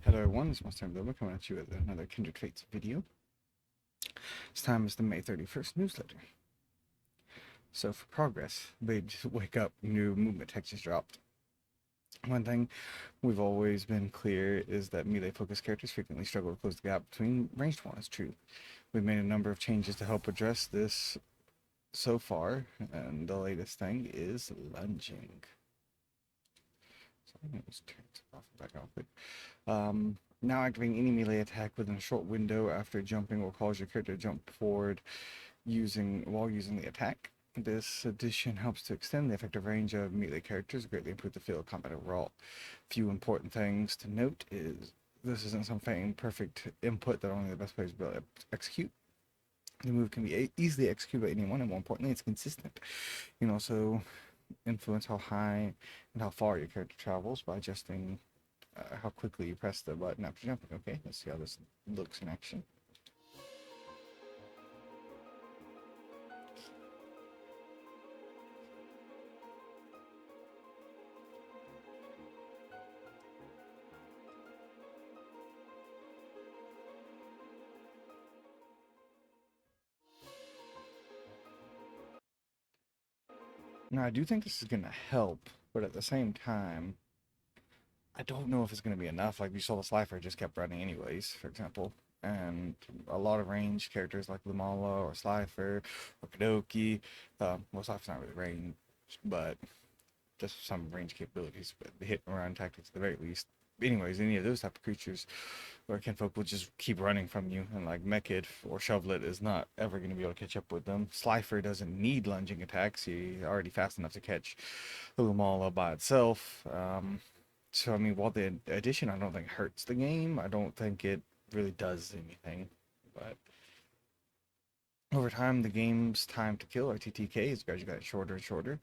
Hello everyone, it's Monstertaming coming at you with another Kindred Fates video. This time is the May 31st newsletter. So for progress, they just wake up, new movement text is dropped. One thing we've always been clear is that melee-focused characters frequently struggle to close the gap between ranged one. It's true. We've made a number of changes to help address this so far, and the latest thing is lunging. So I'm going to turn it off and back on quick. Now activating any melee attack within a short window after jumping will cause your character to jump forward while using the attack. This addition helps to extend the effective range of melee characters, greatly improve the feel of combat overall. Few important things to note is this isn't something perfect input that only the best players will be able to execute. The move can be easily executed by anyone, and more importantly, it's consistent. You can also influence how high and how far your character travels by adjusting how quickly you press the button after jumping. Okay, let's see how this looks in action. Now, I do think this is going to help, but at the same time, I don't know if it's going to be enough. Like, you saw the Slifer just kept running anyways, for example. And a lot of ranged characters like Lumala or Slifer or Kadoki, well, Slifer's not really ranged, but just some range capabilities, but the hit and run tactics at the very least. Anyways, any of those type of creatures or kinfolk will just keep running from you, and like Mechid or Shovelet is not ever going to be able to catch up with them. Slifer doesn't need lunging attacks; he's already fast enough to catch Ulumala by itself. So I mean, while the addition I don't think hurts the game, I don't think it really does anything. But over time, the game's time to kill, or TTK, is gradually getting shorter and shorter.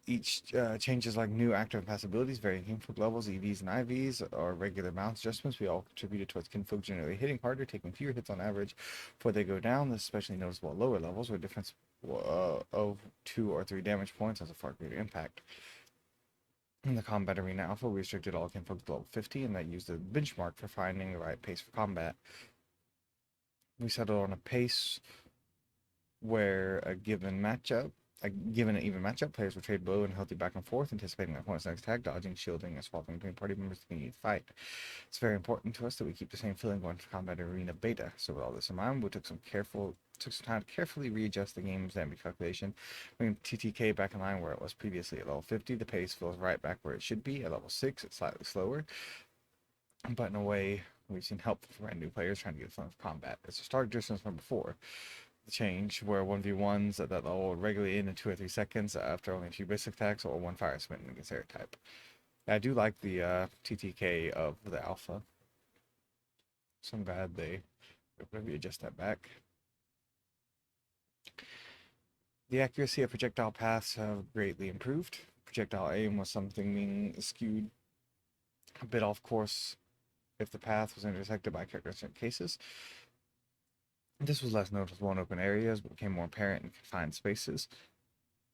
Each changes like new active and passive abilities, varying kinfolk levels, EVs and IVs, or regular balance adjustments. We all contributed towards kinfolk generally hitting harder, taking fewer hits on average before they go down. This is especially noticeable at lower levels, where difference of 2 or 3 damage points has a far greater impact. In the Combat Arena Alpha, we restricted all kinfolk to level 50, and that used a benchmark for finding the right pace for combat. We settled on a pace where a given an even matchup, players will trade bow and healthy back and forth, anticipating their opponent's next attack, dodging, shielding, and swapping between party members to continue the fight. It's very important to us that we keep the same feeling going to Combat Arena Beta. So with all this in mind, we took some time to carefully readjust the game's damage calculation, bringing TTK back in line where it was previously at level 50. The pace feels right back where it should be. At level 6, it's slightly slower, but in a way, we've seen help for brand new players trying to get fun of combat. It's a stark distance from before the change, where 1v1s at that level would regularly end in 2 or 3 seconds after only a few basic attacks or one fire smitten against air type. I do like the TTK of the alpha, so I'm glad they maybe adjust that back. The accuracy of projectile paths have greatly improved. Projectile aim was something being skewed a bit off course if the path was intersected by a character in certain cases. This was less noticeable in open areas, but became more apparent in confined spaces.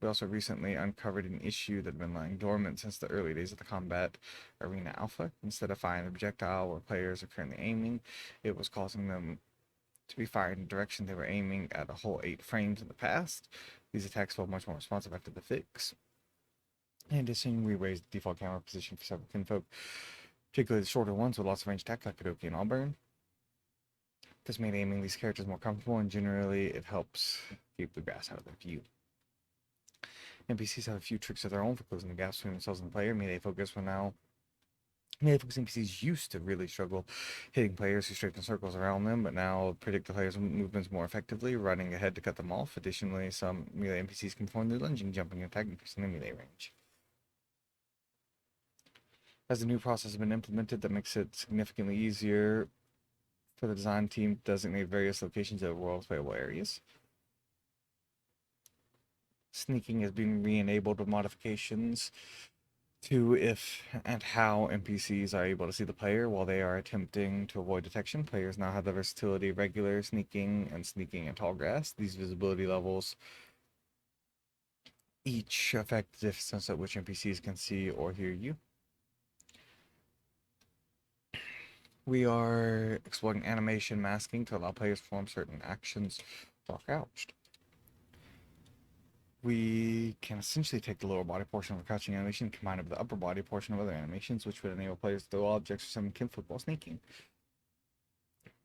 We also recently uncovered an issue that had been lying dormant since the early days of the Combat Arena Alpha. Instead of firing a projectile where players are currently aiming, it was causing them to be fired in the direction they were aiming at a whole 8 frames in the past. These attacks felt much more responsive after the fix. In addition, we raised the default camera position for several kinfolk, particularly the shorter ones with lots of range attack like Kadoki and Auburn. This made aiming these characters more comfortable, and generally it helps keep the grass out of their view. NPCs have a few tricks of their own for closing the gaps between themselves and the player. Melee focus NPCs used to really struggle hitting players who strafed in circles around them, but now predict the player's movements more effectively, running ahead to cut them off. Additionally, some melee NPCs can perform their lunging, jumping, and attacking, increasing their melee range. As the new process has been implemented, that makes it significantly easier for the design team to designate various locations of the world's playable areas. Sneaking is being re-enabled with modifications to if and how NPCs are able to see the player while they are attempting to avoid detection. Players now have the versatility of regular sneaking and sneaking in tall grass. These visibility levels each affect the distance at which NPCs can see or hear you. We are exploring animation masking to allow players to perform certain actions while crouched. We can essentially take the lower body portion of a crouching animation and combine it with the upper body portion of other animations, which would enable players to throw objects or summon kinfolk while sneaking.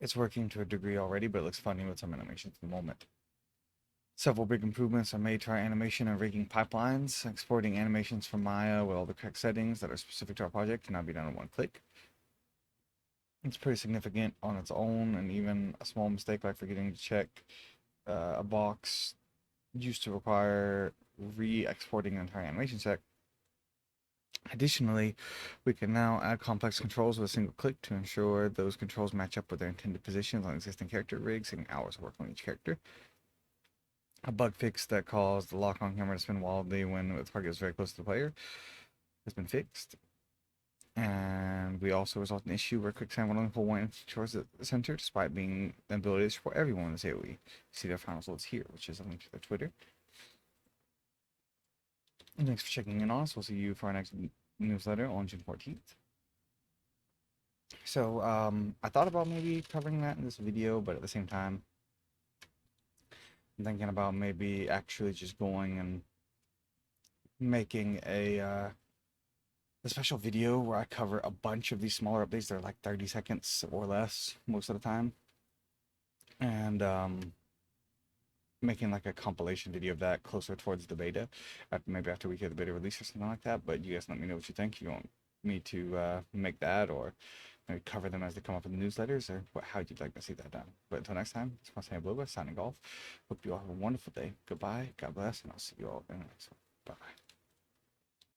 It's working to a degree already, but it looks funny with some animations at the moment. Several big improvements are made to our animation and rigging pipelines. Exporting animations from Maya with all the correct settings that are specific to our project can now be done in one click. It's pretty significant on its own, and even a small mistake like forgetting to check a box used to require re-exporting an entire animation set. Additionally, we can now add complex controls with a single click to ensure those controls match up with their intended positions on existing character rigs, saving hours of work on each character. A bug fix that caused the lock-on camera to spin wildly when the target was very close to the player has been fixed. And we also resolved an issue where quicksand would only pull one entity towards the center, despite being the ability to support everyone in this AoE. See their final results here, which is a link to their Twitter. And thanks for checking in on us. We'll see you for our next newsletter on June 14th. So, I thought about maybe covering that in this video, but at the same time, I'm thinking about maybe actually just going and making a special video where I cover a bunch of these smaller updates. They're like 30 seconds or less most of the time. And making like a compilation video of that closer towards the beta, maybe after we get the beta release or something like that. But you guys let me know what you think. You want me to make that, or maybe cover them as they come up in the newsletters, or how you'd like to see that done. But until next time, it's Monstertaming Bisloba signing off. Hope you all have a wonderful day. Goodbye, God bless, and I'll see you all in the next one. Bye-bye.